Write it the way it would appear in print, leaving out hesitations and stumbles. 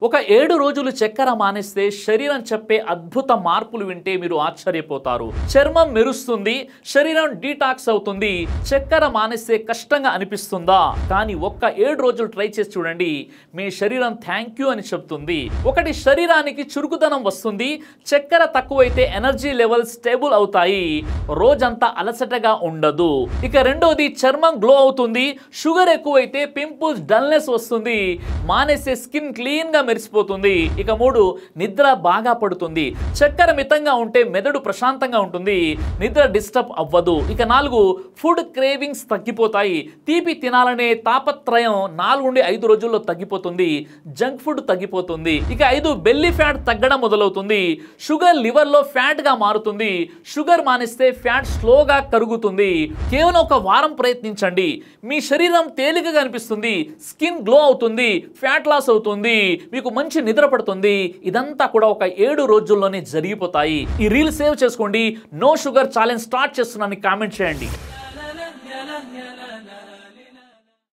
ఒక 7 రోజులు చక్కెర మానేస్తే శరీరం చెప్పే అద్భుత మార్పులు వింటే మీరు ఆశ్చర్యపోతారు. చర్మం మెరుస్తుంది, శరీరం డీటాక్స్ అవుతుంది. చక్కెర మానేస్తే కష్టంగా అనిపిస్తుందా? కానీ ఒక్క 7 రోజులు ట్రై చేసి చూడండి, మీ శరీరం థ్యాంక్ యూ అని చెప్తుంది. ఒకటి, శరీరానికి చురుకుదనం వస్తుంది. చక్కెర తక్కువైతే ఎనర్జీ లెవెల్స్ స్టేబుల్ అవుతాయి, రోజంతా అలసటగా ఉండదు. ఇక రెండోది, చర్మం గ్లో అవుతుంది. షుగర్ ఎక్కువైతే పింపుల్స్, డల్నెస్ వస్తుంది. మానేస్తే స్కిన్ క్లీన్ గా మెరిసిపోతుంది. ఇక 3, నిద్ర బాగా పడుతుంది. చక్కెర మితంగా ఉంటే మెదడు ప్రశాంతంగా ఉంటుంది, నిద్ర డిస్టర్బ్ అవ్వదు. ఇక 4, ఫుడ్ క్రేవింగ్స్ తగ్గిపోతాయి. తీపి తినాలనే తాపత్రయం 4 నుండి 5 రోజుల్లో తగ్గిపోతుంది. జంక్ ఫుడ్ తగ్గిపోతుంది. ఇక 5, బెల్లీ ఫ్యాట్ తగ్గడం మొదలవుతుంది. షుగర్ లివర్ లో ఫ్యాట్ గా మారుతుంది. షుగర్ మానేస్తే ఫ్యాట్ స్లోగా కరుగుతుంది. కేవలం ఒక వారం ప్రయత్నించండి, మీ శరీరం తేలికగా అనిపిస్తుంది, స్కిన్ గ్లో అవుతుంది, ఫ్యాట్ లాస్ అవుతుంది, మీకు మంచి నిద్ర పడుతుంది. ఇదంతా కూడా ఒక 7 రోజుల్లోనే జరిగిపోతాయి. ఈ రీల్ సేవ్ చేసుకోండి. నో షుగర్ ఛాలెంజ్ స్టార్ట్ చేస్తున్నాను, కామెంట్ చేయండి.